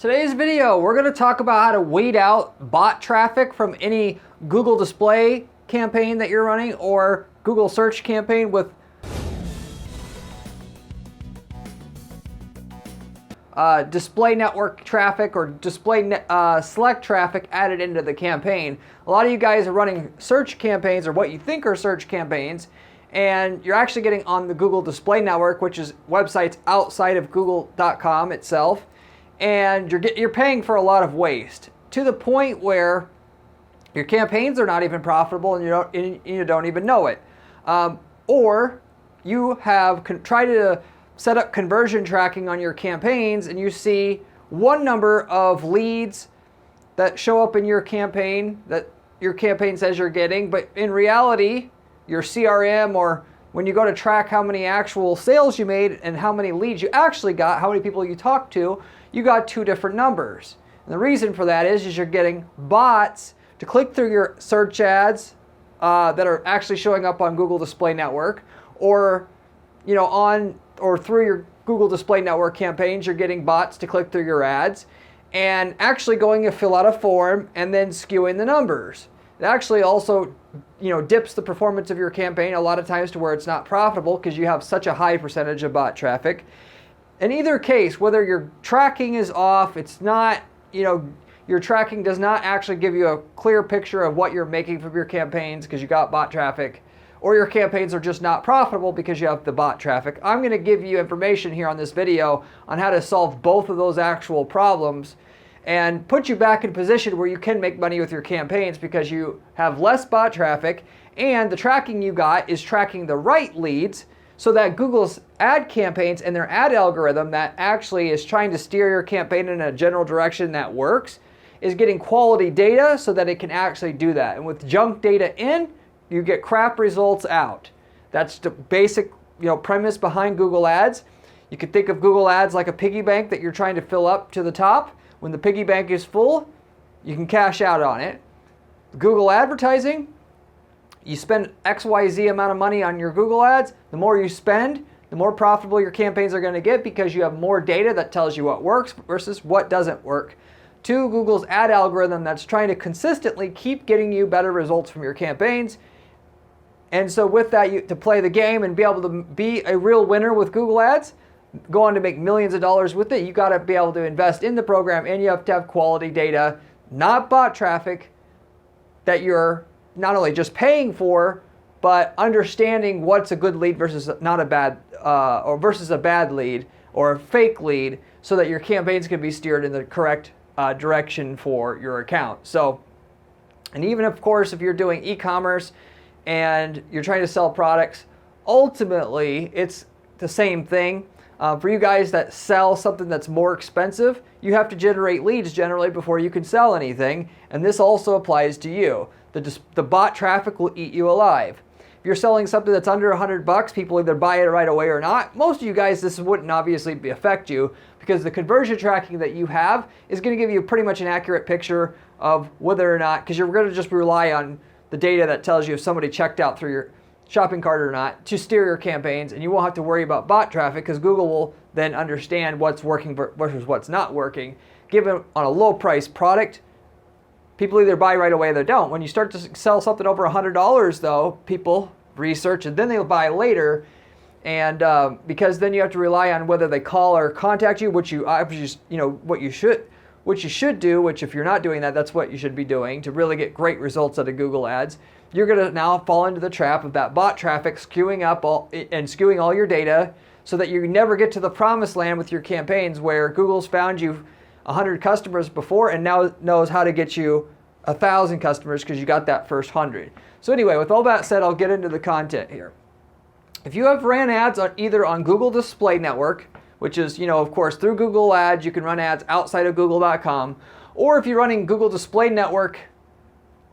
Today's video, we're going to talk about how to weed out bot traffic from any Google display campaign that you're running or Google search campaign with display network traffic or display select traffic added into the campaign. A lot of you guys are running search campaigns or what you think are search campaigns, and you're actually getting on the Google display network, which is websites outside of google.com itself. And you're paying for a lot of waste to the point where your campaigns are not even profitable and you don't even know it. Or you have tried to set up conversion tracking on your campaigns and you see one number of leads that show up in your campaign that your campaign says you're getting, but in reality, your CRM or when you go to track how many actual sales you made and how many leads you actually got, how many people you talked to, you got two different numbers. And the reason for that is you're getting bots to click through your search ads that are actually showing up on Google Display Network, or through your Google Display Network campaigns, you're getting bots to click through your ads and actually going to fill out a form and then skewing the numbers. It actually also dips the performance of your campaign a lot of times to where it's not profitable because you have such a high percentage of bot traffic. In either case, whether your tracking is off, it's not, your tracking does not actually give you a clear picture of what you're making from your campaigns because you got bot traffic, or your campaigns are just not profitable because you have the bot traffic. I'm going to give you information here on this video on how to solve both of those actual problems and put you back in a position where you can make money with your campaigns because you have less bot traffic and the tracking you got is tracking the right leads, so that Google's ad campaigns and their ad algorithm that actually is trying to steer your campaign in a general direction that works is getting quality data so that it can actually do that. And with junk data in, you get crap results out. That's the basic premise behind Google Ads. You could think of Google Ads like a piggy bank that you're trying to fill up to the top. When the piggy bank is full, you can cash out on it. Google advertising, you spend XYZ amount of money on your Google ads. The more you spend, the more profitable your campaigns are going to get because you have more data that tells you what works versus what doesn't work. To Google's ad algorithm that's trying to consistently keep getting you better results from your campaigns. And so with that, to play the game and be able to be a real winner with Google ads, go on to make millions of dollars with it, you got to be able to invest in the program and you have to have quality data, not bot traffic that you're not only just paying for, but understanding what's a good lead versus not a bad, or versus a bad lead or a fake lead, so that your campaigns can be steered in the correct direction for your account. So, and even of course, if you're doing e-commerce and you're trying to sell products, ultimately it's the same thing. For you guys that sell something that's more expensive, you have to generate leads generally before you can sell anything, and this also applies to you. The bot traffic will eat you alive. If you're selling something that's under $100, people either buy it right away or not. Most of you guys, this wouldn't obviously affect you because the conversion tracking that you have is going to give you pretty much an accurate picture of whether or not, because you're going to just rely on the data that tells you if somebody checked out through your shopping cart or not to steer your campaigns, and you won't have to worry about bot traffic because Google will then understand what's working versus what's not working. Given on a low price product, people either buy right away or they don't. When you start to sell something over $100 though, people research and then they'll buy later, and because then you have to rely on whether they call or contact you, which what you should do, which if you're not doing that, that's what you should be doing to really get great results out of Google Ads. You're going to now fall into the trap of that bot traffic skewing all your data so that you never get to the promised land with your campaigns where Google's found you 100 customers before and now knows how to get you 1,000 customers because you got that first 100. So anyway, with all that said, I'll get into the content here. If you have ran ads either on Google Display Network, which is, of course, through Google Ads, you can run ads outside of google.com, or if you're running Google Display Network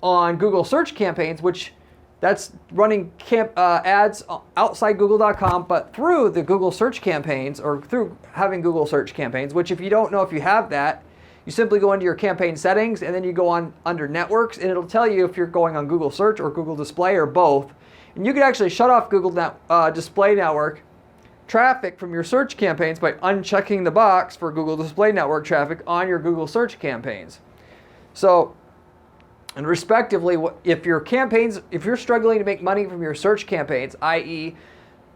on Google search campaigns, which that's running ads outside google.com, but through the Google search campaigns or through having Google search campaigns, which if you don't know if you have that, you simply go into your campaign settings and then you go on under networks and it'll tell you if you're going on Google search or Google display or both. And you can actually shut off Google Display Network traffic from your search campaigns by unchecking the box for Google Display Network traffic on your Google search campaigns. So, and respectively, if you're struggling to make money from your search campaigns, i.e.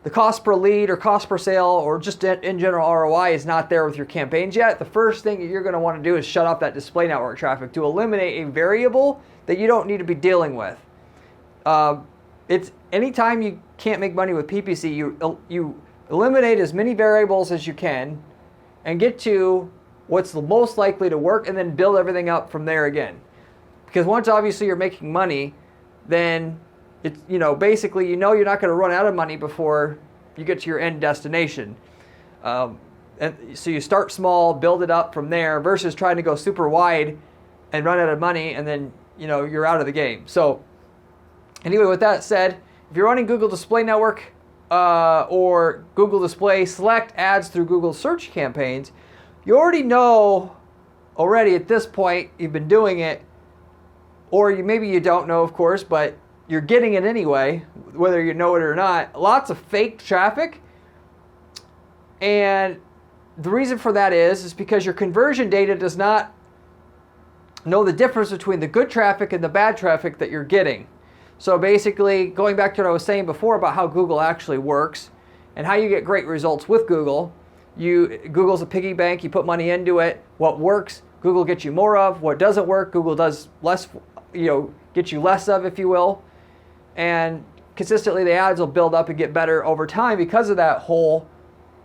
the cost per lead or cost per sale or just in general ROI is not there with your campaigns yet, the first thing that you're going to want to do is shut off that display network traffic to eliminate a variable that you don't need to be dealing with. It's anytime you can't make money with PPC, you eliminate as many variables as you can and get to what's the most likely to work and then build everything up from there again. Because once obviously you're making money, then it's, basically you're not going to run out of money before you get to your end destination. And so you start small, build it up from there versus trying to go super wide and run out of money and then you're out of the game. So anyway, with that said, if you're running Google Display Network or Google Display Select ads through Google search campaigns, you already know at this point, you've been doing it, or maybe you don't know, of course, but you're getting it anyway, whether you know it or not. Lots of fake traffic. And the reason for that is because your conversion data does not know the difference between the good traffic and the bad traffic that you're getting. So basically, going back to what I was saying before about how Google actually works and how you get great results with Google, Google's a piggy bank, you put money into it. What works, Google gets you more of. What doesn't work, Google does less, gets you less of, if you will. And consistently, the ads will build up and get better over time because of that whole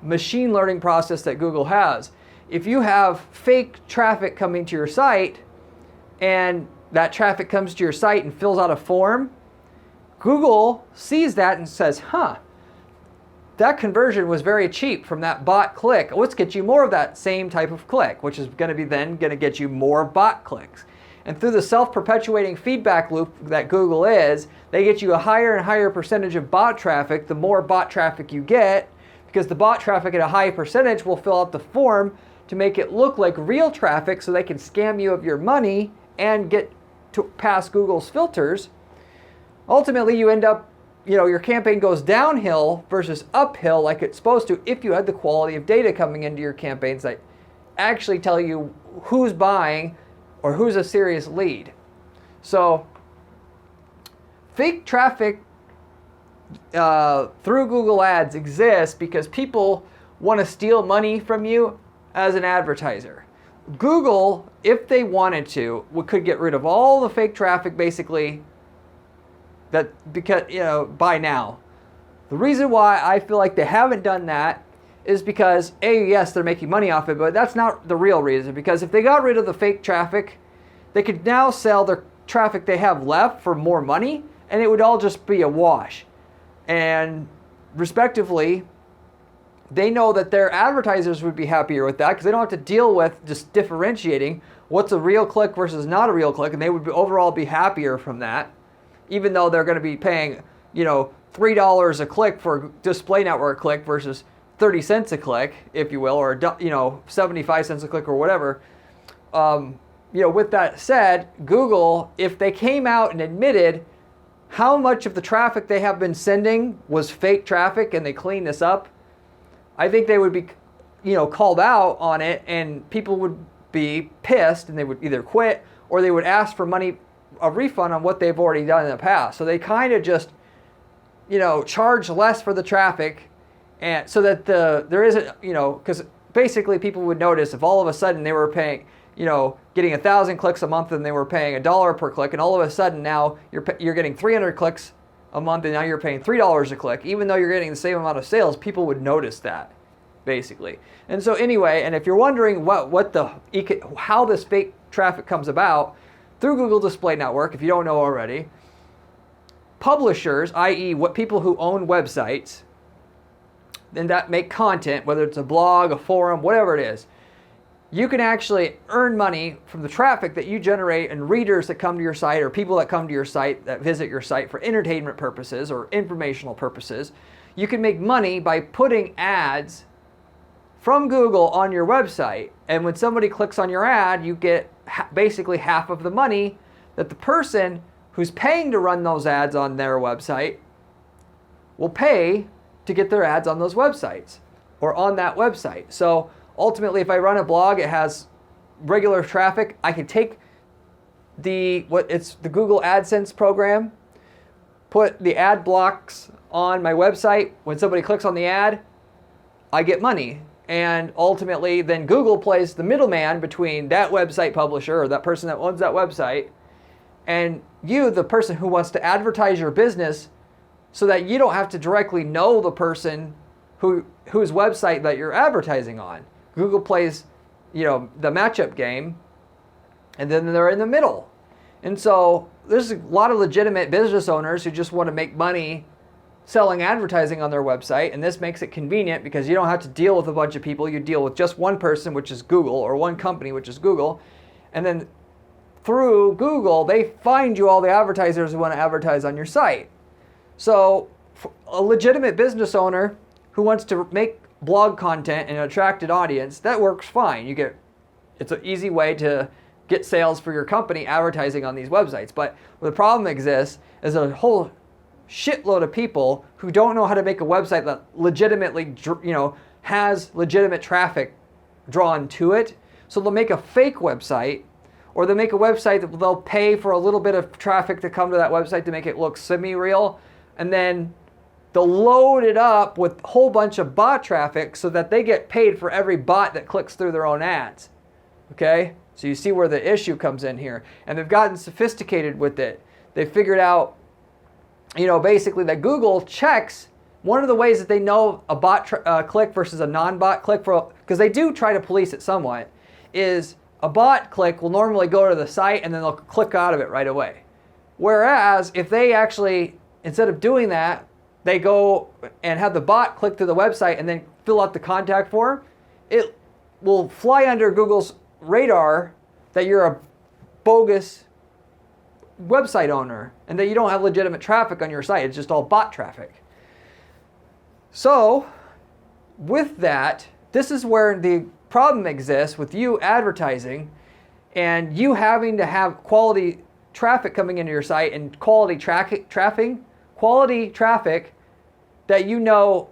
machine learning process that Google has. If you have fake traffic coming to your site and that traffic comes to your site and fills out a form, Google sees that and says, that conversion was very cheap from that bot click. Let's get you more of that same type of click, which is going to get you more bot clicks. And through the self-perpetuating feedback loop that Google is, they get you a higher and higher percentage of bot traffic the more bot traffic you get, because the bot traffic at a high percentage will fill out the form to make it look like real traffic so they can scam you of your money and get to pass Google's filters. Ultimately, you end up, your campaign goes downhill versus uphill like it's supposed to if you had the quality of data coming into your campaigns that actually tell you who's buying or who's a serious lead. So, fake traffic through Google Ads exists because people want to steal money from you as an advertiser. Google, if they wanted to, could get rid of all the fake traffic basically by now. The reason why I feel like they haven't done that is because yes, they're making money off it, but that's not the real reason. Because if they got rid of the fake traffic, they could now sell their traffic they have left for more money, and it would all just be a wash. And respectively, they know that their advertisers would be happier with that because they don't have to deal with just differentiating what's a real click versus not a real click, and they would overall be happier from that, even though they're going to be paying, $3 a click for a display network click versus 30 cents a click, if you will, or 75 cents a click or whatever. With that said, Google, if they came out and admitted how much of the traffic they have been sending was fake traffic and they cleaned this up, I think they would be, called out on it, and people would be pissed and they would either quit or they would ask for money, a refund on what they've already done in the past. So they kind of just, charge less for the traffic, and so that there isn't, because basically people would notice if all of a sudden they were paying, getting 1,000 clicks a month and they were paying $1 per click, and all of a sudden now you're getting 300 clicks a month and now you're paying $3 a click, even though you're getting the same amount of sales, people would notice that, basically. And so anyway, and if you're wondering how this fake traffic comes about through Google Display Network, if you don't know already, publishers, i.e. people who own websites and that make content, whether it's a blog, a forum, whatever it is, you can actually earn money from the traffic that you generate and readers that come to your site or people that come to your site that visit your site for entertainment purposes or informational purposes. You can make money by putting ads from Google on your website, and when somebody clicks on your ad, you get basically half of the money that the person who's paying to run those ads on their website will pay to get their ads on those websites or on that website. So ultimately, if I run a blog, it has regular traffic. I can take the Google AdSense program, put the ad blocks on my website. When somebody clicks on the ad, I get money. And ultimately, then Google plays the middleman between that website publisher or that person that owns that website and you, the person who wants to advertise your business, so that you don't have to directly know the person whose website that you're advertising on. Google plays, the matchup game, and then they're in the middle. And so there's a lot of legitimate business owners who just want to make money selling advertising on their website, and this makes it convenient because you don't have to deal with a bunch of people. You deal with just one person, which is Google, or one company, which is Google, and then through Google, they find you all the advertisers who want to advertise on your site. So a legitimate business owner who wants to make blog content and attract an audience, that works fine. It's an easy way to get sales for your company advertising on these websites. But where the problem exists is a whole shitload of people who don't know how to make a website that legitimately, has legitimate traffic drawn to it. So they'll make a fake website, or they'll make a website that they'll pay for a little bit of traffic to come to that website to make it look semi-real, and then they'll load it up with a whole bunch of bot traffic so that they get paid for every bot that clicks through their own ads. Okay? So you see where the issue comes in here. And they've gotten sophisticated with it. They figured out, basically that Google checks. One of the ways that they know a bot click versus a non-bot click, because they do try to police it somewhat, is a bot click will normally go to the site and then they'll click out of it right away. Whereas if they actually, instead of doing that, they go and have the bot click to the website and then fill out the contact form, it will fly under Google's radar that you're a bogus website owner and that you don't have legitimate traffic on your site. It's just all bot traffic. So with that, this is where the problem exists with you advertising and you having to have quality traffic coming into your site and quality traffic that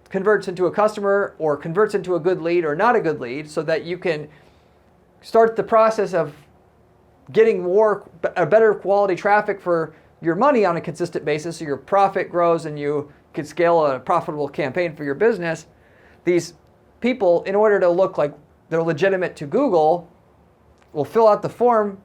converts into a customer or converts into a good lead or not a good lead, so that you can start the process of getting a better quality traffic for your money on a consistent basis, so your profit grows and you can scale a profitable campaign for your business. These people, in order to look like they're legitimate to Google, will fill out the form,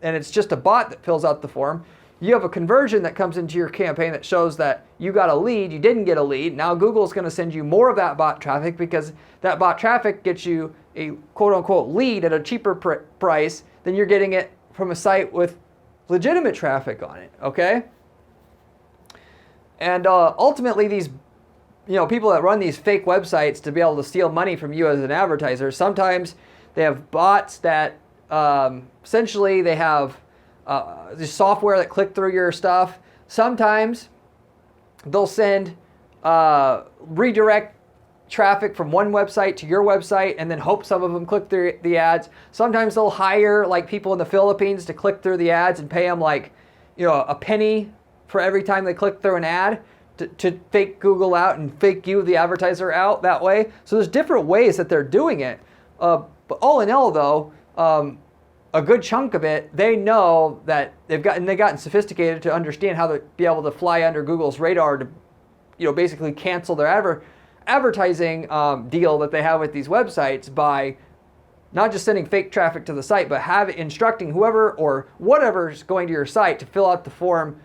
and it's just a bot that fills out the form. You have a conversion that comes into your campaign that shows that you got a lead, you didn't get a lead. Now Google's going to send you more of that bot traffic because that bot traffic gets you a quote-unquote lead at a cheaper price than you're getting it from a site with legitimate traffic on it, okay? And ultimately these people that run these fake websites to be able to steal money from you as an advertiser, sometimes they have bots that essentially they have the software that click through your stuff. Sometimes they'll send redirect traffic from one website to your website and then hope some of them click through the ads. Sometimes they'll hire people in the Philippines to click through the ads and pay them a penny for every time they click through an ad to fake Google out and fake you, the advertiser, out that way. So there's different ways that they're doing it. But all in all, though, a good chunk of it, they know that they've gotten sophisticated to understand how to be able to fly under Google's radar to, basically cancel their advertising deal that they have with these websites by not just sending fake traffic to the site, but instructing whoever or whatever's going to your site to fill out the form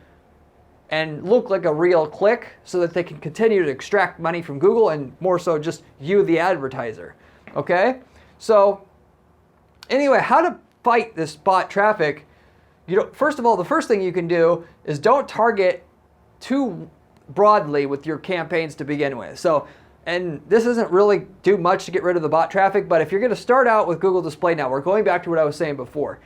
and look like a real click so that they can continue to extract money from Google and more so just you, the advertiser. Okay? So anyway, how to fight this bot traffic? First of all, the first thing you can do is don't target too broadly with your campaigns to begin with. So, and this doesn't really do much to get rid of the bot traffic, but if you're going to start out with Google Display Network, going back to what I was saying before,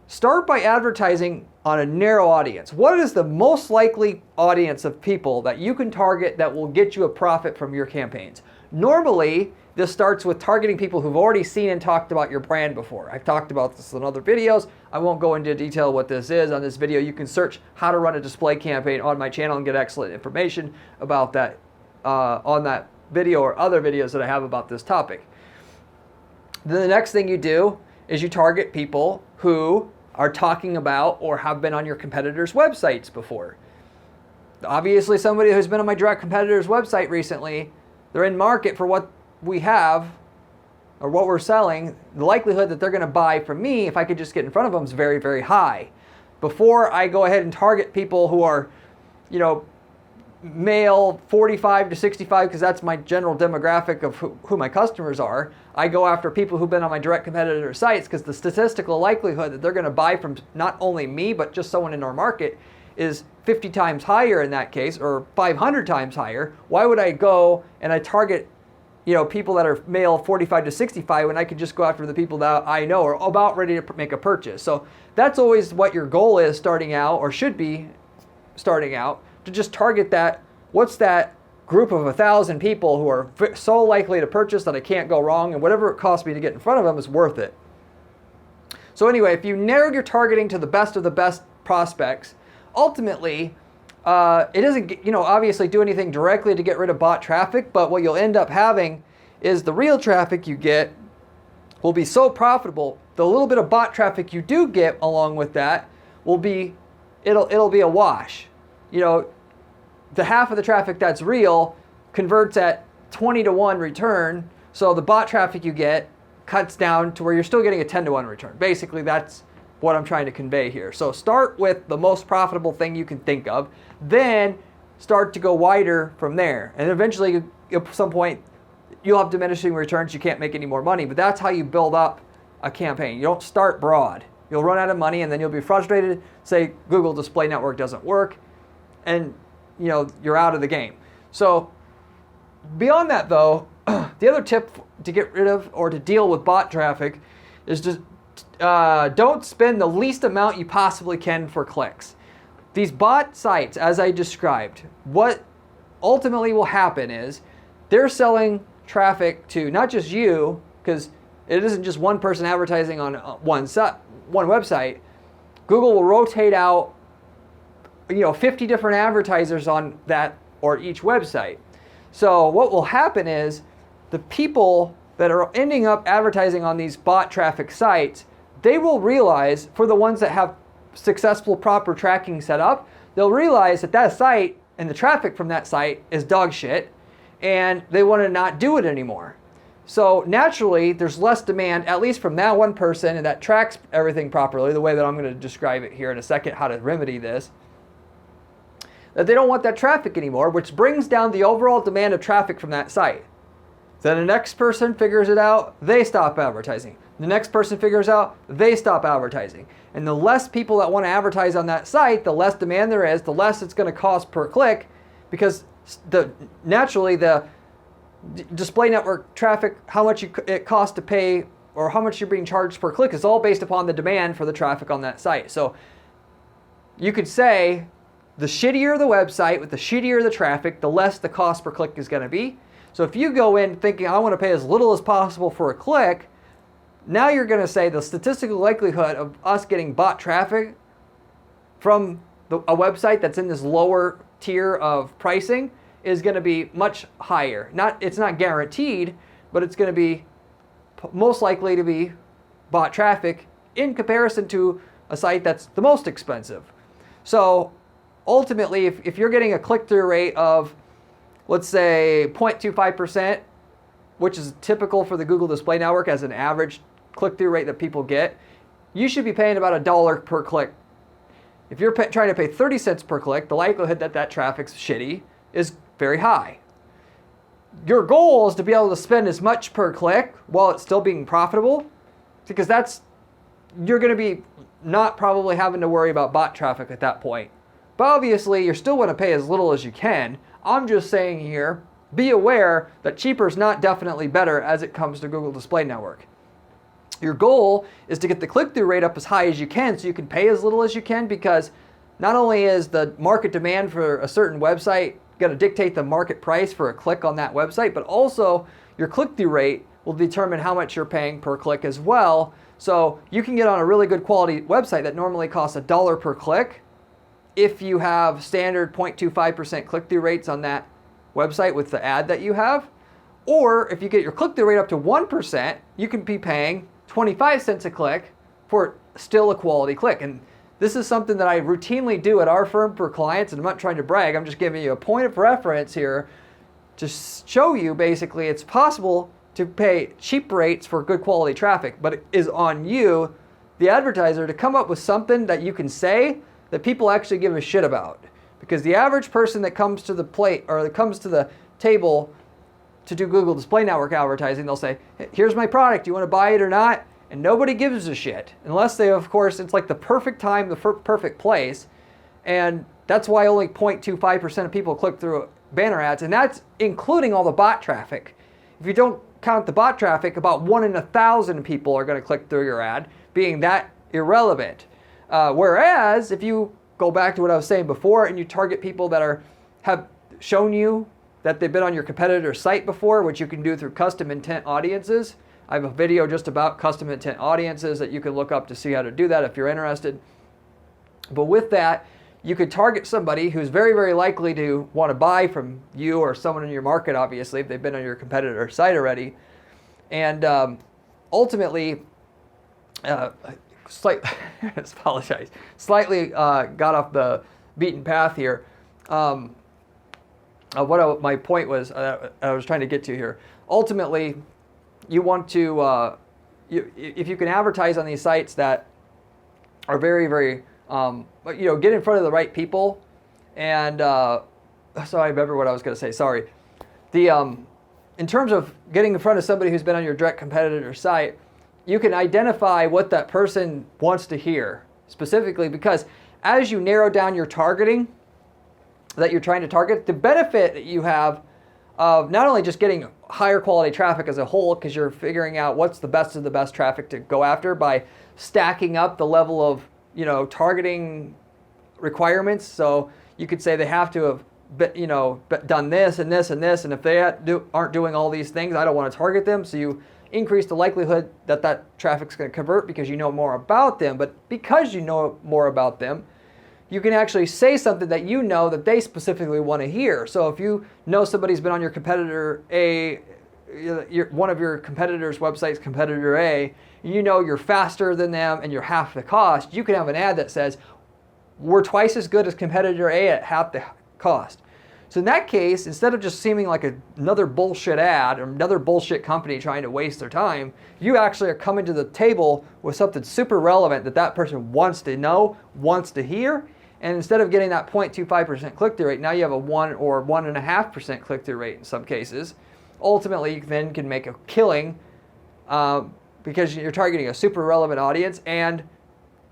start by advertising on a narrow audience. What is the most likely audience of people that you can target that will get you a profit from your campaigns? Normally, this starts with targeting people who've already seen and talked about your brand before. I've talked about this in other videos. I won't go into detail what this is on this video. You can search how to run a display campaign on my channel and get excellent information about that on that video or other videos that I have about this topic. Then the next thing you do is you target people who are talking about or have been on your competitors' websites before. Obviously, somebody who's been on my direct competitor's website recently, they're in market for what we have or what we're selling. The likelihood that they're going to buy from me, if I could just get in front of them, is very, very high. Before I go ahead and target people who are, male 45 to 65, because that's my general demographic of who my customers are, I go after people who've been on my direct competitor sites, because the statistical likelihood that they're going to buy from not only me, but just someone in our market is 50 times higher in that case, or 500 times higher. Why would I go and I target people that are male 45 to 65 when I could just go after the people that I know are about ready to make a purchase? So that's always what your goal is starting out, or should be starting out, to just target that. What's that group of 1,000 people who are so likely to purchase that I can't go wrong, and whatever it costs me to get in front of them is worth it. So anyway, if you narrow your targeting to the best of the best prospects, ultimately, it doesn't, obviously do anything directly to get rid of bot traffic, but what you'll end up having is the real traffic you get will be so profitable. The little bit of bot traffic you do get along with that will be, it'll be a wash. The half of the traffic that's real converts at 20-to-1 return, so the bot traffic you get cuts down to where you're still getting a 10-to-1 return. Basically, that's what I'm trying to convey here. So start with the most profitable thing you can think of, then start to go wider from there. And eventually, at some point, you'll have diminishing returns. You can't make any more money, but that's how you build up a campaign. You don't start broad. You'll run out of money, and then you'll be frustrated, say Google Display Network doesn't work, and you're out of the game. So beyond that, though, the other tip to get rid of or to deal with bot traffic is just don't spend the least amount you possibly can for clicks. These bot sites, as I described, what ultimately will happen is they're selling traffic to not just you, because it isn't just one person advertising on one website. Google will rotate out 50 different advertisers on that or each website. So what will happen is the people that are ending up advertising on these bot traffic sites, they will realize, for the ones that have successful proper tracking set up, they'll realize that that site and the traffic from that site is dog shit, and they want to not do it anymore. So naturally, there's less demand, at least from that one person, and that tracks everything properly, the way that I'm going to describe it here in a second, how to remedy this, that they don't want that traffic anymore, which brings down the overall demand of traffic from that site. Then the next person figures it out, they stop advertising. The next person figures out, they stop advertising. And the less people that want to advertise on that site, the less demand there is, the less it's going to cost per click, because naturally the display network traffic, how much it costs to pay or how much you're being charged per click is all based upon the demand for the traffic on that site. So you could say the shittier the website with the shittier the traffic, the less the cost per click is going to be. So if you go in thinking I want to pay as little as possible for a click, now you're going to say the statistical likelihood of us getting bot traffic from a website that's in this lower tier of pricing is going to be much higher. It's not guaranteed, but it's going to be most likely to be bot traffic in comparison to a site that's the most expensive. So ultimately, if you're getting a click-through rate of, let's say, 0.25%, which is typical for the Google Display Network as an average click-through rate that people get, you should be paying about $1 per click. If you're trying to pay 30 cents per click, the likelihood that that traffic's shitty is very high. Your goal is to be able to spend as much per click while it's still being profitable, because you're going to be not probably having to worry about bot traffic at that point. But obviously, you still want to pay as little as you can. I'm just saying here, be aware that cheaper is not definitely better as it comes to Google Display Network. Your goal is to get the click-through rate up as high as you can so you can pay as little as you can, because not only is the market demand for a certain website going to dictate the market price for a click on that website, but also your click-through rate will determine how much you're paying per click as well. So you can get on a really good quality website that normally costs $1 per click if you have standard 0.25% click-through rates on that website with the ad that you have. Or if you get your click-through rate up to 1%, you can be paying 25 cents a click for still a quality click. And this is something that I routinely do at our firm for clients, and I'm not trying to brag, I'm just giving you a point of reference here to show you basically it's possible to pay cheap rates for good quality traffic, but it is on you, the advertiser, to come up with something that you can say that people actually give a shit about. Because the average person that comes to the plate or that comes to the table to do Google Display Network advertising, they'll say, hey, here's my product, do you want to buy it or not? And nobody gives a shit. Unless they, of course, it's like the perfect time, the perfect place. And that's why only 0.25% of people click through banner ads. And that's including all the bot traffic. If you don't count the bot traffic, about 1 in 1,000 people are going to click through your ad, being that irrelevant. Whereas if you go back to what I was saying before and you target people that have shown you that they've been on your competitor's site before, which you can do through custom intent audiences. I have a video just about custom intent audiences that you can look up to see how to do that if you're interested. But with that, you could target somebody who's very, very likely to want to buy from you or someone in your market, obviously, if they've been on your competitor's site already. And ultimately, slightly got off the beaten path here. My point was, I was trying to get to here. Ultimately, you want to, if you can advertise on these sites that are very, very, get in front of the right people. And so I remember what I was going to say. Sorry. In terms of getting in front of somebody who's been on your direct competitor site, you can identify what that person wants to hear specifically, because as you narrow down your targeting that you're trying to target, the benefit that you have of not only just getting higher quality traffic as a whole, because you're figuring out what's the best of the best traffic to go after by stacking up the level of targeting requirements. So you could say they have to have done this and this and this, and if they aren't doing all these things, I don't want to target them. So you increase the likelihood that that traffic's going to convert because you know more about them. But because you know more about them, you can actually say something that you know that they specifically want to hear. So if you know somebody's been on your competitor A, one of your competitors' websites, competitor A, you know you're faster than them and you're half the cost, you can have an ad that says, we're twice as good as competitor A at half the cost. So in that case, instead of just seeming like another bullshit ad or another bullshit company trying to waste their time, you actually are coming to the table with something super relevant that that person wants to know, wants to hear. And instead of getting that 0.25% click-through rate, now you have a 1 or 1.5% click-through rate in some cases. Ultimately, you then can make a killing because you're targeting a super relevant audience, and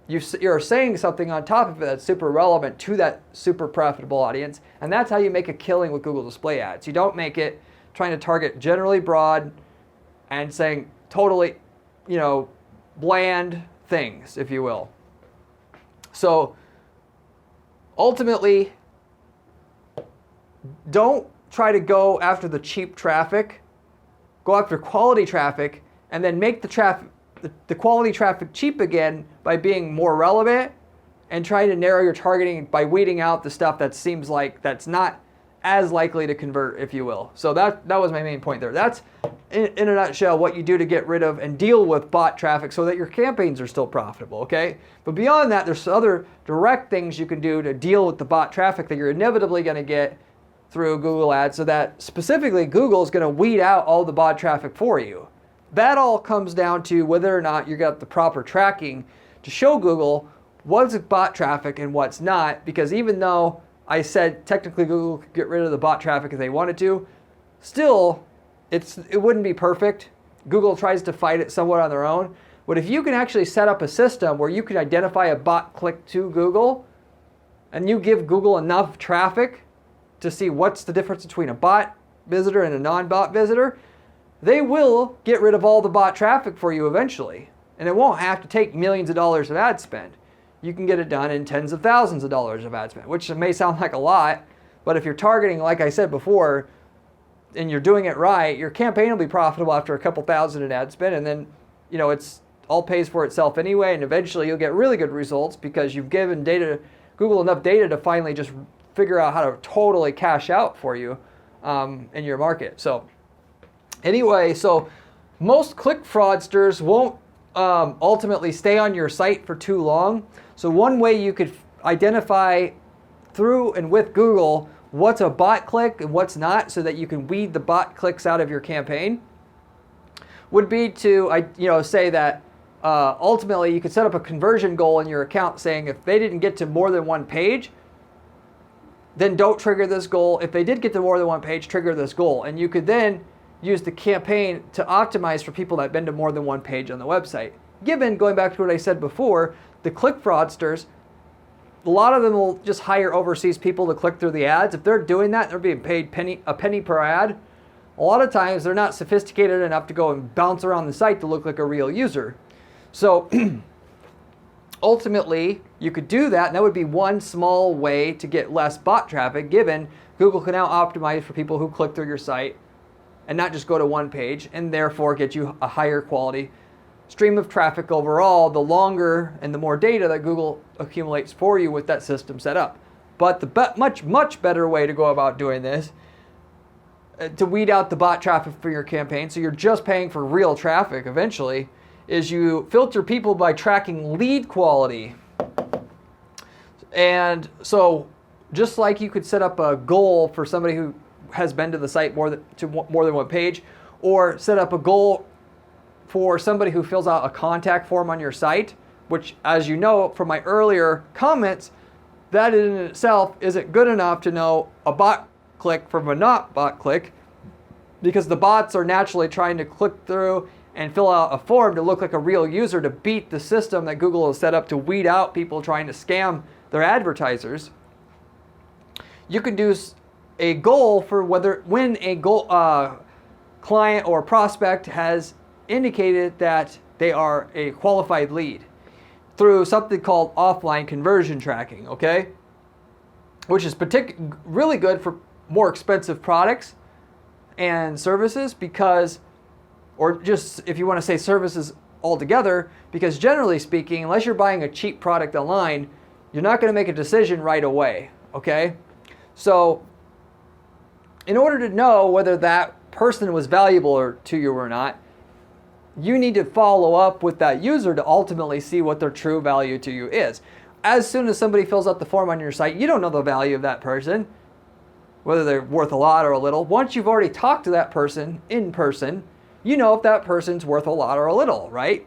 you're saying something on top of it that's super relevant to that super profitable audience. And that's how you make a killing with Google Display Ads. You don't make it trying to target generally broad and saying totally, bland things, if you will. So ultimately, don't try to go after the cheap traffic. Go after quality traffic, and then make the quality traffic cheap again by being more relevant and trying to narrow your targeting by weeding out the stuff that seems like that's not as likely to convert, if you will. So that was my main point there. That's, in a nutshell, what you do to get rid of and deal with bot traffic so that your campaigns are still profitable, okay? But beyond that, there's other direct things you can do to deal with the bot traffic that you're inevitably going to get through Google Ads, so that specifically Google is going to weed out all the bot traffic for you. That all comes down to whether or not you got the proper tracking to show Google what's bot traffic and what's not, because even though I said technically Google could get rid of the bot traffic if they wanted to, still it wouldn't be perfect. Google tries to fight it somewhat on their own. But if you can actually set up a system where you can identify a bot click to Google and you give Google enough traffic to see what's the difference between a bot visitor and a non-bot visitor, they will get rid of all the bot traffic for you eventually. And it won't have to take millions of dollars of ad spend. You can get it done in tens of thousands of dollars of ad spend, which may sound like a lot, but if you're targeting, like I said before, and you're doing it right, your campaign will be profitable after a couple thousand in ad spend, and then it's all pays for itself anyway, and eventually you'll get really good results because you've given Google enough data to finally just figure out how to totally cash out for you in your market. So anyway, so most click fraudsters won't ultimately stay on your site for too long. So one way you could identify through and with Google what's a bot click and what's not, so that you can weed the bot clicks out of your campaign, would be to say that ultimately you could set up a conversion goal in your account saying if they didn't get to more than one page, then don't trigger this goal. If they did get to more than one page, trigger this goal. And you could then use the campaign to optimize for people that have been to more than one page on the website. Given, going back to what I said before, the click fraudsters, a lot of them will just hire overseas people to click through the ads. If they're doing that, they're being paid a penny per ad. A lot of times they're not sophisticated enough to go and bounce around the site to look like a real user. So ultimately, you could do that, and that would be one small way to get less bot traffic, given Google can now optimize for people who click through your site and not just go to one page, and therefore get you a higher quality stream of traffic overall, the longer and the more data that Google accumulates for you with that system set up. But the much better way to go about doing this, to weed out the bot traffic for your campaign, so you're just paying for real traffic eventually, is you filter people by tracking lead quality. And so just like you could set up a goal for somebody who has been to the site more than one page, or set up a goal for somebody who fills out a contact form on your site, which, as you know from my earlier comments, that in itself isn't good enough to know a bot click from a not bot click, because the bots are naturally trying to click through and fill out a form to look like a real user to beat the system that Google has set up to weed out people trying to scam their advertisers. You can do a goal for when a client or prospect has indicated that they are a qualified lead through something called offline conversion tracking, okay? Which is really good for more expensive products and services, because, or just if you want to say services altogether, because generally speaking, unless you're buying a cheap product online, you're not going to make a decision right away, okay? So in order to know whether that person was valuable to you or not, you need to follow up with that user to ultimately see what their true value to you is. As soon as somebody fills out the form on your site, you don't know the value of that person, whether they're worth a lot or a little. Once you've already talked to that person in person, you know if that person's worth a lot or a little, right?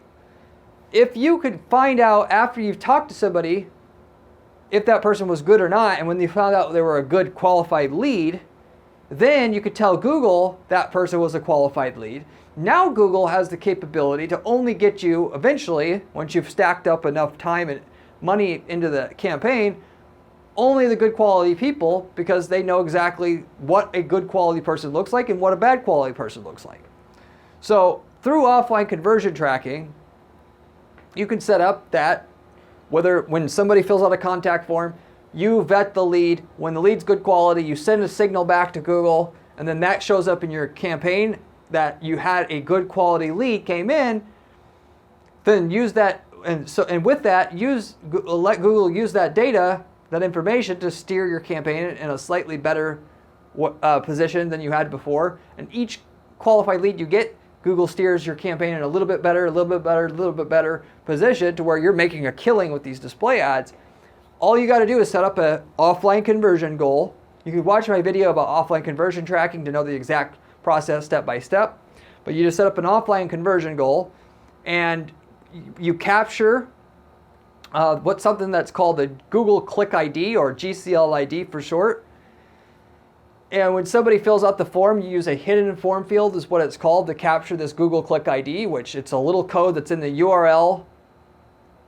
If you could find out after you've talked to somebody if that person was good or not, and when you found out they were a good qualified lead, then you could tell Google that person was a qualified lead. Now Google has the capability to only get you eventually, once you've stacked up enough time and money into the campaign, only the good quality people, because they know exactly what a good quality person looks like and what a bad quality person looks like. So through offline conversion tracking, you can set up that when somebody fills out a contact form, you vet the lead. When the lead's good quality, you send a signal back to Google, and then that shows up in your campaign that you had a good quality lead came in. Then use that, and with that, let Google use that data, that information, to steer your campaign in a slightly better position than you had before. And each qualified lead you get, Google steers your campaign in a little bit better, a little bit better, a little bit better position, to where you're making a killing with these display ads. All you got to do is set up an offline conversion goal. You can watch my video about offline conversion tracking to know the exact process step by step. But you just set up an offline conversion goal, and you capture what's something that's called the Google Click ID, or GCL ID for short. And when somebody fills out the form, you use a hidden form field, is what it's called, to capture this Google Click ID, which it's a little code that's in the URL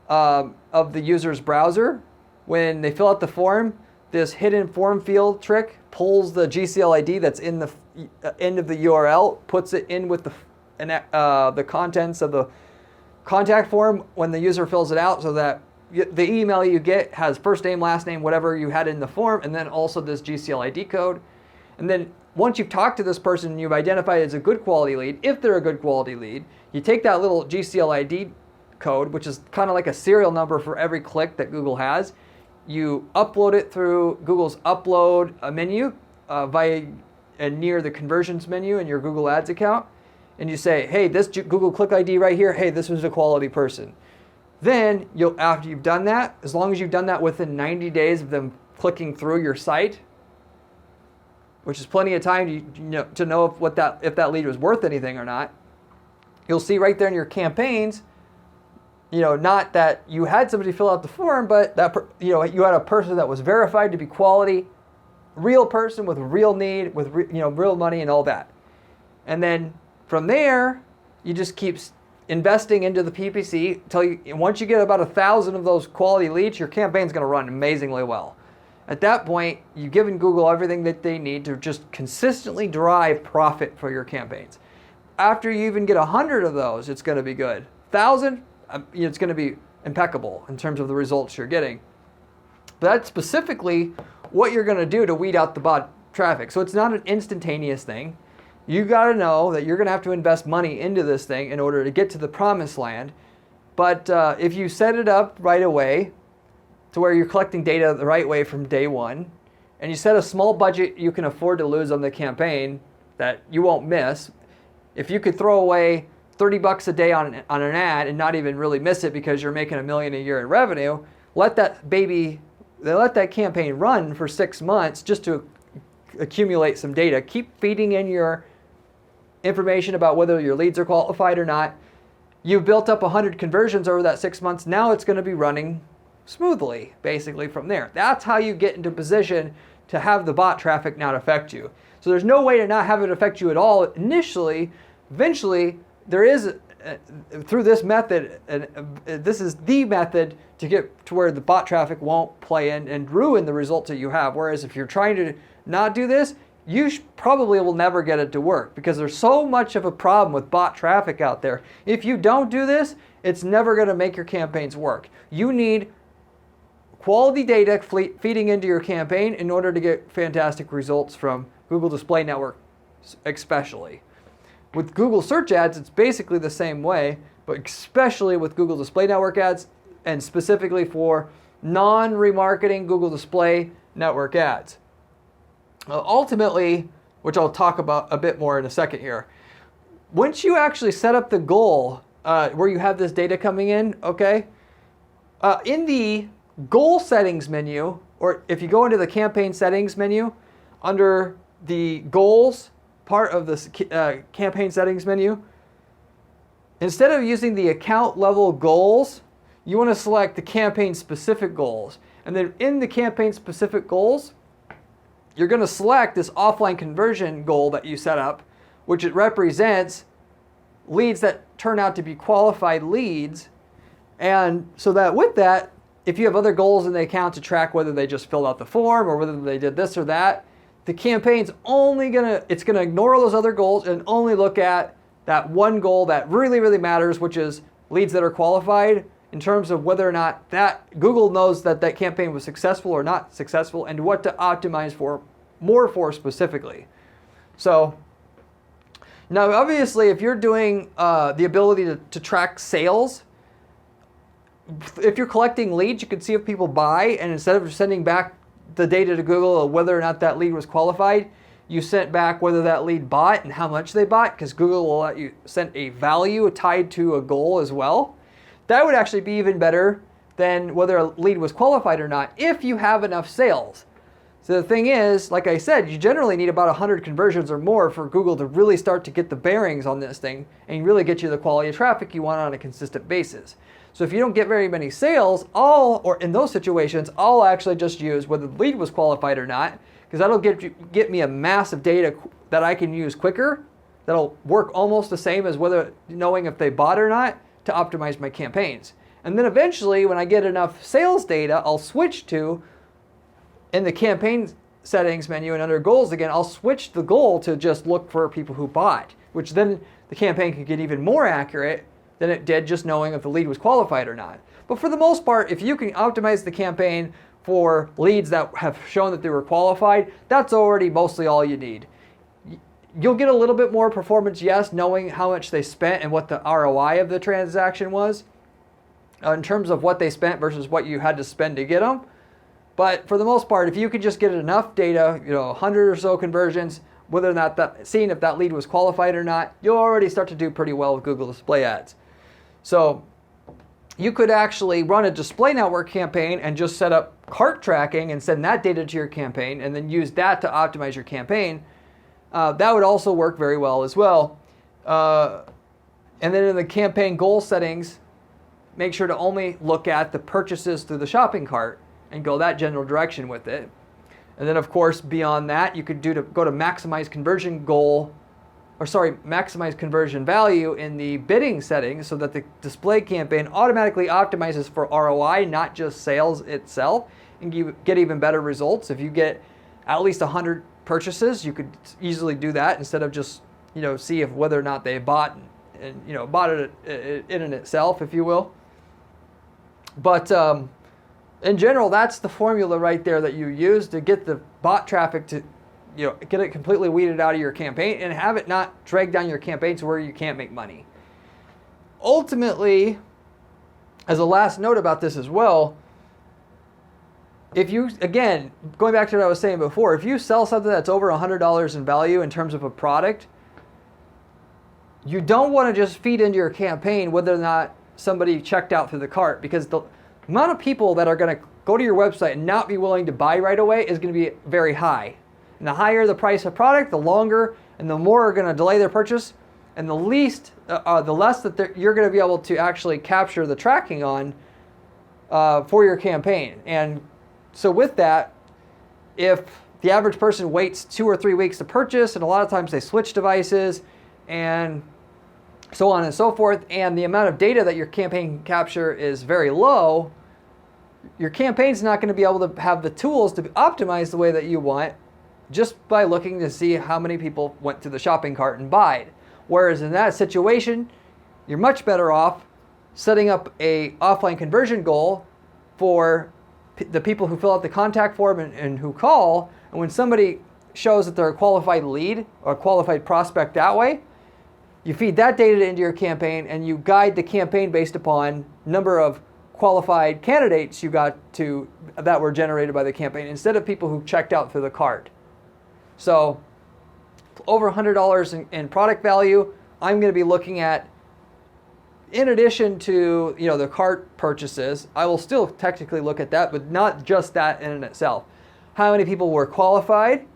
of the user's browser. When they fill out the form, this hidden form field trick pulls the GCL ID that's in the end of the URL, puts it in with the contents of the contact form when the user fills it out, so that the email you get has first name, last name, whatever you had in the form, and then also this GCL ID code. And then once you've talked to this person and you've identified as a good quality lead, if they're a good quality lead, you take that little GCL ID code, which is kind of like a serial number for every click that Google has. You upload it through Google's upload menu and near the conversions menu in your Google Ads account, and you say, hey, this Google Click ID right here, hey, this was a quality person. Then, after you've done that, as long as you've done that within 90 days of them clicking through your site, which is plenty of time to know if that lead was worth anything or not, you'll see right there in your campaigns, not that you had somebody fill out the form, but that you had a person that was verified to be quality, real person with real need, with real money and all that. And then from there, you just keep investing into the PPC until once you get about 1,000 of those quality leads, your campaign's going to run amazingly well. At that point, you've given Google everything that they need to just consistently drive profit for your campaigns. After you even get 100 of those, it's going to be good. 1,000, it's going to be impeccable in terms of the results you're getting. But that's specifically what you're going to do to weed out the bot traffic. So it's not an instantaneous thing. You got to know that you're going to have to invest money into this thing in order to get to the promised land. But if you set it up right away to where you're collecting data the right way from day one, and you set a small budget you can afford to lose on the campaign that you won't miss, if you could throw away $30 a day on an ad and not even really miss it because you're making $1 million a year in revenue, let that campaign run for 6 months just to accumulate some data. Keep feeding in your information about whether your leads are qualified or not. You've built up 100 conversions over that 6 months. Now it's going to be running smoothly, basically, from there. That's how you get into position to have the bot traffic not affect you. So there's no way to not have it affect you at all initially. Eventually, there is, through this method, and this is the method to get to where the bot traffic won't play in and ruin the results that you have. Whereas if you're trying to not do this, you probably will never get it to work because there's so much of a problem with bot traffic out there. If you don't do this, it's never going to make your campaigns work. You need quality data feeding into your campaign in order to get fantastic results from Google Display Network, especially. With Google Search Ads, it's basically the same way, but especially with Google Display Network ads and specifically for non-remarketing Google Display Network ads. Ultimately, which I'll talk about a bit more in a second here, once you actually set up the goal where you have this data coming in, okay, in the goal settings menu, or if you go into the campaign settings menu, under the goals part of this campaign settings menu, instead of using the account level goals, you want to select the campaign specific goals. And then in the campaign specific goals, you're going to select this offline conversion goal that you set up, which it represents leads that turn out to be qualified leads. And so that with that, if you have other goals in the account to track whether they just filled out the form or whether they did this or that, the campaign's it's gonna ignore those other goals and only look at that one goal that really, really matters, which is leads that are qualified, in terms of whether or not that Google knows that that campaign was successful or not successful and what to optimize for specifically. So now obviously if you're doing the ability to track sales, if you're collecting leads, you can see if people buy, and instead of sending back the data to Google of whether or not that lead was qualified, you sent back whether that lead bought and how much they bought, because Google will let you send a value tied to a goal as well. That would actually be even better than whether a lead was qualified or not if you have enough sales. So the thing is, like I said, you generally need about 100 conversions or more for Google to really start to get the bearings on this thing and really get you the quality of traffic you want on a consistent basis. So if you don't get very many sales, or in those situations, I'll actually just use whether the lead was qualified or not, because that'll get me a mass of data that I can use quicker, that'll work almost the same as whether knowing if they bought or not to optimize my campaigns. And then eventually, when I get enough sales data, I'll switch to, in the campaign settings menu and under goals again, I'll switch the goal to just look for people who bought, which then the campaign can get even more accurate than it did just knowing if the lead was qualified or not. But for the most part, if you can optimize the campaign for leads that have shown that they were qualified, that's already mostly all you need. You'll get a little bit more performance, yes, knowing how much they spent and what the ROI of the transaction was in terms of what they spent versus what you had to spend to get them. But for the most part, if you could just get enough data, 100 or so conversions whether or not seeing if that lead was qualified or not, you'll already start to do pretty well with Google Display Ads. So you could actually run a display network campaign and just set up cart tracking and send that data to your campaign and then use that to optimize your campaign. That would also work very well as well. And then in the campaign goal settings, make sure to only look at the purchases through the shopping cart and go that general direction with it. And then of course, beyond that, you could go to maximize conversion maximize conversion value in the bidding settings so that the display campaign automatically optimizes for ROI, not just sales itself, and you get even better results. If you get at least 100 purchases, you could easily do that instead of just, see if whether or not they bought it in itself, if you will. But in general, that's the formula right there that you use to get the bot traffic to, get it completely weeded out of your campaign and have it not drag down your campaign to where you can't make money. Ultimately, as a last note about this as well, if you, again, going back to what I was saying before, if you sell something that's over $100 in value in terms of a product, you don't want to just feed into your campaign whether or not somebody checked out through the cart, because the amount of people that are going to go to your website and not be willing to buy right away is going to be very high. And the higher the price of product, the longer and the more are going to delay their purchase, and the less that you're going to be able to actually capture the tracking on for your campaign. And so with that, if the average person waits 2 or 3 weeks to purchase, and a lot of times they switch devices and so on and so forth, and the amount of data that your campaign can capture is very low, your campaign's not going to be able to have the tools to optimize the way that you want just by looking to see how many people went to the shopping cart and buyed. Whereas in that situation, you're much better off setting up a offline conversion goal for the people who fill out the contact form and who call, and when somebody shows that they're a qualified lead or a qualified prospect that way, you feed that data into your campaign and you guide the campaign based upon number of qualified candidates you got to that were generated by the campaign instead of people who checked out through the cart. So over $100 in product value, I'm going to be looking at, in addition to the cart purchases, I will still technically look at that, but not just that in itself. How many people were qualified?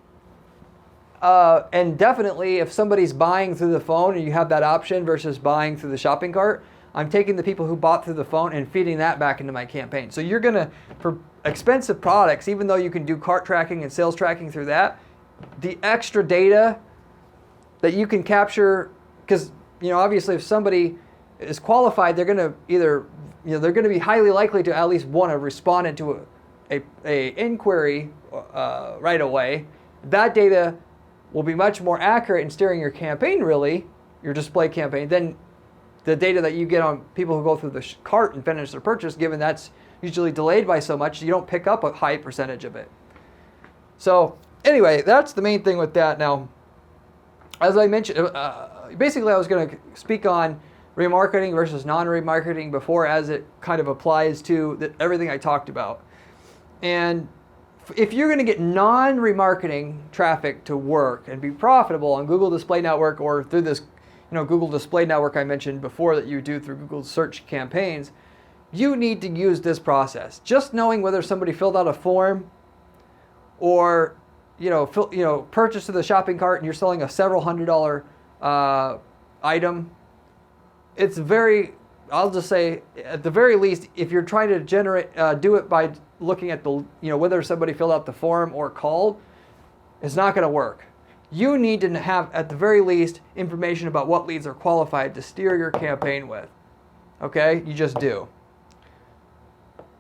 And definitely if somebody's buying through the phone and you have that option versus buying through the shopping cart, I'm taking the people who bought through the phone and feeding that back into my campaign. So you're going to, for expensive products, even though you can do cart tracking and sales tracking through that, the extra data that you can capture, because obviously if somebody is qualified, they're going to either, they're going to be highly likely to at least want to respond into a inquiry right away. That data will be much more accurate in steering your campaign, really, your display campaign, than the data that you get on people who go through the cart and finish their purchase, given that's usually delayed by so much, you don't pick up a high percentage of it. So anyway, that's the main thing with that. Now, as I mentioned, basically I was going to speak on remarketing versus non-remarketing before, as it kind of applies to everything I talked about. And if you're going to get non-remarketing traffic to work and be profitable on Google Display Network or through this Google Display Network I mentioned before that you do through Google search campaigns, you need to use this process. Just knowing whether somebody filled out a form or purchased to the shopping cart and you're selling a several $100 item, it's very, I'll just say, at the very least, if you're trying to do it by looking at the, whether somebody filled out the form or called, it's not going to work. You need to have, at the very least, information about what leads are qualified to steer your campaign with. Okay? You just do.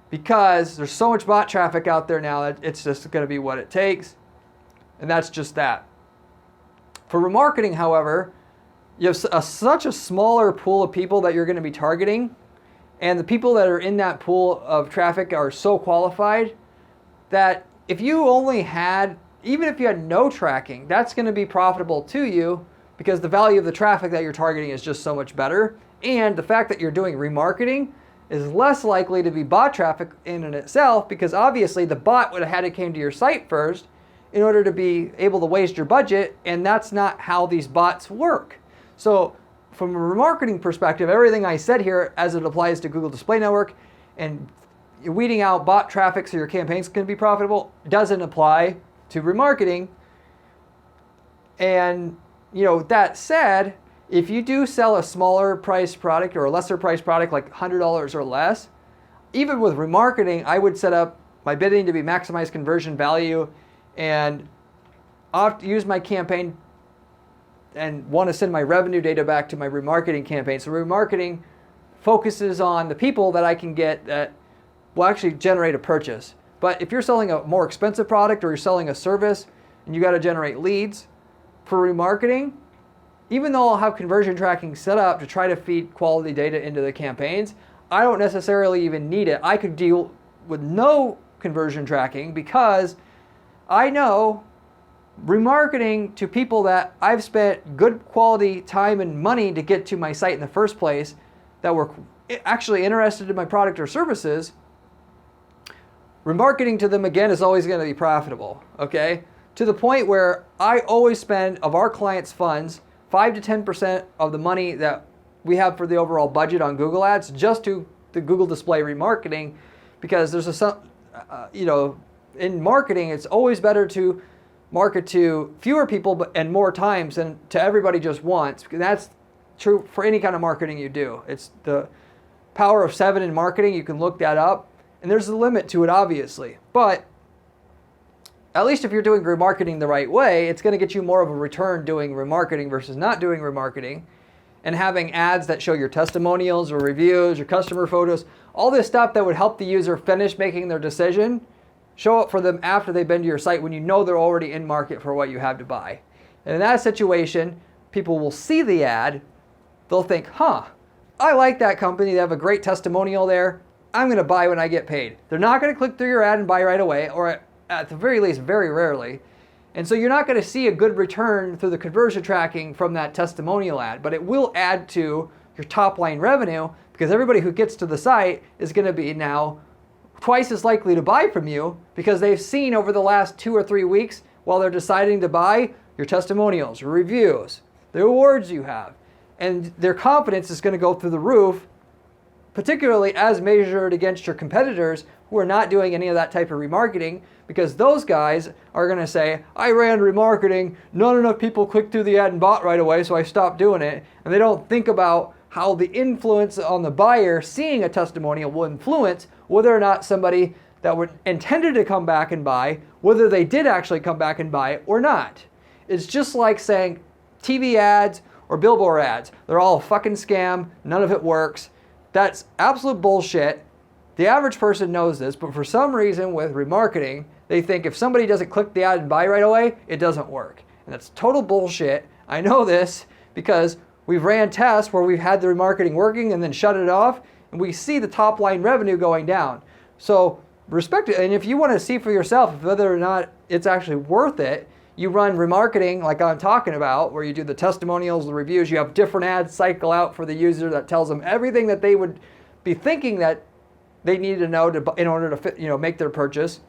Because there's so much bot traffic out there now that it's just going to be what it takes. And that's just that. For remarketing, however, you have such a smaller pool of people that you're going to be targeting, and the people that are in that pool of traffic are so qualified that if you only had, even if you had no tracking, that's going to be profitable to you because the value of the traffic that you're targeting is just so much better. And the fact that you're doing remarketing is less likely to be bot traffic in and itself, because obviously the bot would have had to came to your site first in order to be able to waste your budget, and that's not how these bots work. So from a remarketing perspective, everything I said here as it applies to Google Display Network and weeding out bot traffic so your campaigns can be profitable doesn't apply to remarketing. And that said, if you do sell a smaller priced product or a lesser priced product like $100 or less, even with remarketing, I would set up my bidding to be maximized conversion value, and I'll have to use my campaign and want to send my revenue data back to my remarketing campaign. So remarketing focuses on the people that I can get that will actually generate a purchase. But if you're selling a more expensive product or you're selling a service and you got to generate leads for remarketing, even though I'll have conversion tracking set up to try to feed quality data into the campaigns, I don't necessarily even need it. I could deal with no conversion tracking because I know remarketing to people that I've spent good quality time and money to get to my site in the first place, that were actually interested in my product or services, remarketing to them again is always going to be profitable, okay? To the point where I always spend of our clients' funds 5 to 10% of the money that we have for the overall budget on Google Ads just to the Google Display remarketing, because there's in marketing, it's always better to market to fewer people and more times than to everybody just once. That's true for any kind of marketing you do. It's the power of 7 in marketing. You can look that up, and there's a limit to it, obviously. But at least if you're doing remarketing the right way, it's going to get you more of a return doing remarketing versus not doing remarketing, and having ads that show your testimonials or reviews, your customer photos, all this stuff that would help the user finish making their decision, show up for them after they've been to your site when you know they're already in market for what you have to buy. And in that situation, people will see the ad, they'll think, I like that company, they have a great testimonial there, I'm going to buy when I get paid. They're not going to click through your ad and buy right away, or at the very least, very rarely. And so you're not going to see a good return through the conversion tracking from that testimonial ad, but it will add to your top line revenue, because everybody who gets to the site is going to be now twice as likely to buy from you, because they've seen over the last 2 or 3 weeks while they're deciding to buy your testimonials, your reviews, the awards you have, and their confidence is going to go through the roof, particularly as measured against your competitors who are not doing any of that type of remarketing, because those guys are going to say, I ran remarketing, not enough people clicked through the ad and bought right away, so I stopped doing it. And they don't think about how the influence on the buyer seeing a testimonial will influence whether or not somebody that would intended to come back and buy, whether they did actually come back and buy or not. It's just like saying TV ads or billboard ads, they're all a fucking scam, none of it works. That's absolute bullshit. The average person knows this, but for some reason with remarketing, they think if somebody doesn't click the ad and buy right away, it doesn't work. And that's total bullshit. I know this because we've ran tests where we've had the remarketing working and then shut it off, and we see the top line revenue going down. So respect it, and if you want to see for yourself whether or not it's actually worth it, you run remarketing like I'm talking about, where you do the testimonials, the reviews, you have different ads cycle out for the user that tells them everything that they would be thinking that they need to know in order to make their purchase.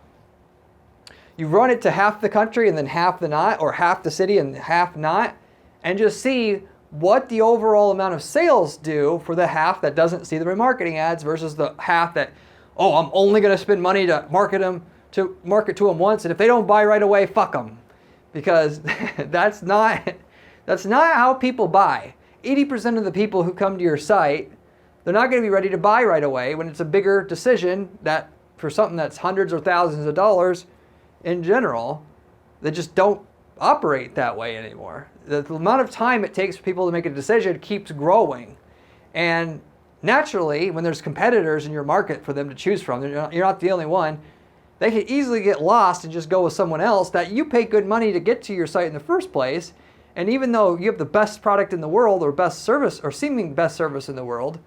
You run it to half the country and then half the not, or half the city and half not, and just see what the overall amount of sales do for the half that doesn't see the remarketing ads versus the half that, I'm only going to spend money to market to them once, and if they don't buy right away, fuck them. Because that's not how people buy. 80% of the people who come to your site, they're not going to be ready to buy right away when it's a bigger decision that for something that's hundreds or thousands of dollars in general. They just don't operate that way anymore. The amount of time it takes for people to make a decision keeps growing. And naturally, when there's competitors in your market for them to choose from, you're not the only one, they can easily get lost and just go with someone else that you pay good money to get to your site in the first place. And even though you have the best product in the world or best service or seeming best service in the world,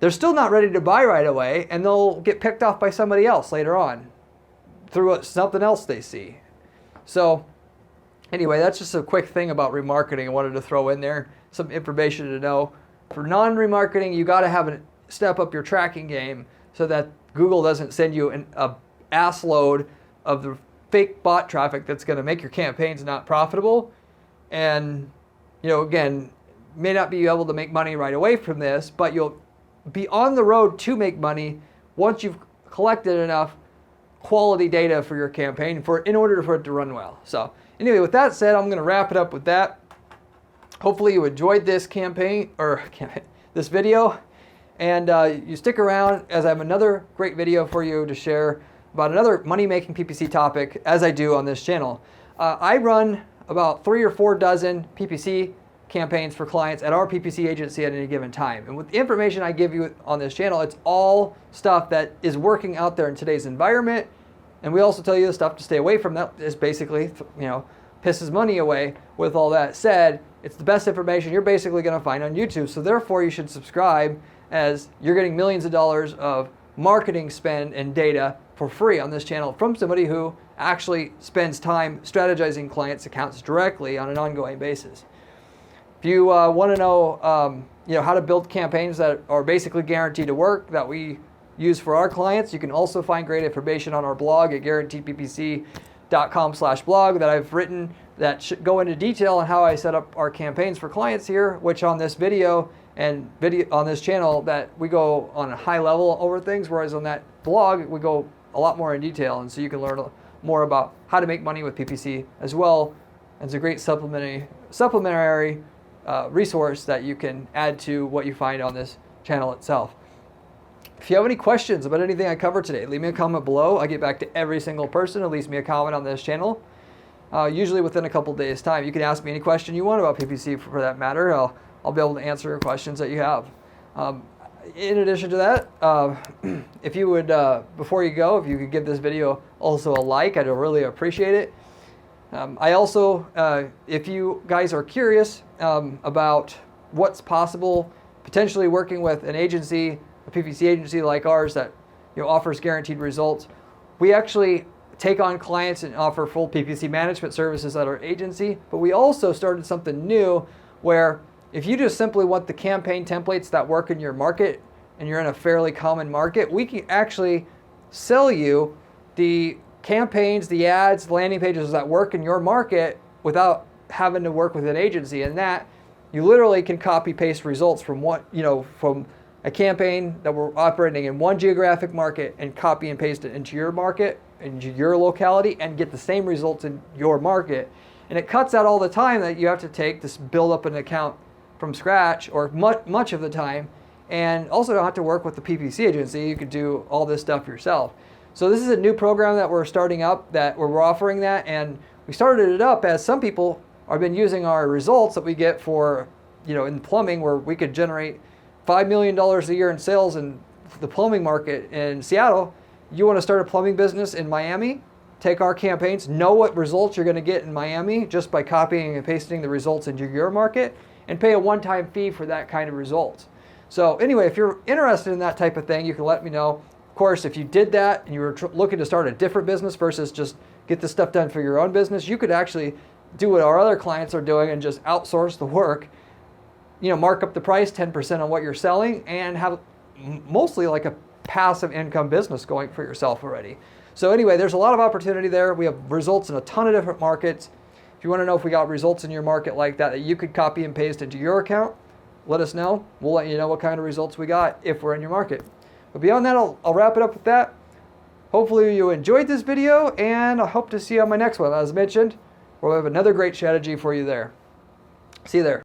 they're still not ready to buy right away, and they'll get picked off by somebody else later on through something else they see. So anyway, that's just a quick thing about remarketing I wanted to throw in there, some information to know. For non-remarketing, you got to step up your tracking game so that Google doesn't send you a ass load of the fake bot traffic that's going to make your campaigns not profitable. And, again, may not be able to make money right away from this, but you'll be on the road to make money once you've collected enough quality data for your campaign in order for it to run well. So anyway, with that said, I'm going to wrap it up with that. Hopefully you enjoyed this this video, and you stick around as I have another great video for you to share about another money-making PPC topic, as I do on this channel. I run about 3 or 4 dozen PPC campaigns for clients at our PPC agency at any given time. And with the information I give you on this channel, it's all stuff that is working out there in today's environment. And we also tell you the stuff to stay away from that is basically, pisses money away. With all that said, it's the best information you're basically going to find on YouTube. So therefore, you should subscribe, as you're getting millions of dollars of marketing spend and data for free on this channel from somebody who actually spends time strategizing clients' accounts directly on an ongoing basis. If you want to know, how to build campaigns that are basically guaranteed to work that we use for our clients, you can also find great information on our blog at guaranteedppc.com/blog that I've written that should go into detail on how I set up our campaigns for clients here, which on this video on this channel that we go on a high level over things, whereas on that blog we go a lot more in detail, and so you can learn more about how to make money with PPC as well. It's a great supplementary resource that you can add to what you find on this channel itself. If you have any questions about anything I covered today, leave me a comment below. I get back to every single person who leaves me a comment on this channel, usually within a couple days' time. You can ask me any question you want about PPC for that matter. I'll be able to answer questions that you have. In addition to that, if you would, before you go, if you could give this video also a like, I'd really appreciate it. I also, if you guys are curious about what's possible, potentially working with an agency, a PPC agency like ours that offers guaranteed results, we actually take on clients and offer full PPC management services at our agency. But we also started something new where if you just simply want the campaign templates that work in your market and you're in a fairly common market, we can actually sell you the campaigns, the ads, landing pages that work in your market without having to work with an agency. And that you literally can copy paste results from from a campaign that we're operating in one geographic market and copy and paste it into your market, into your locality, and get the same results in your market. And it cuts out all the time that you have to take to build up an account from scratch, or much of the time, and also don't have to work with the PPC agency. You could do all this stuff yourself. So this is a new program that we're starting up, that we're offering that, and we started it up as some people have been using our results that we get for, in plumbing, where we could generate $5 million a year in sales in the plumbing market in Seattle. You want to start a plumbing business in Miami? Take our campaigns, know what results you're going to get in Miami just by copying and pasting the results into your market, and pay a one-time fee for that kind of results. So anyway, if you're interested in that type of thing, you can let me know. Of course, if you did that and you were looking to start a different business versus just get this stuff done for your own business, you could actually do what our other clients are doing and just outsource the work, mark up the price 10% on what you're selling, and have mostly like a passive income business going for yourself already. So anyway, there's a lot of opportunity there. We have results in a ton of different markets. If you want to know if we got results in your market like that you could copy and paste into your account, let us know. We'll let you know what kind of results we got if we're in your market. But beyond that, I'll wrap it up with that. Hopefully you enjoyed this video, and I hope to see you on my next one. As mentioned, we'll have another great strategy for you there. See you there.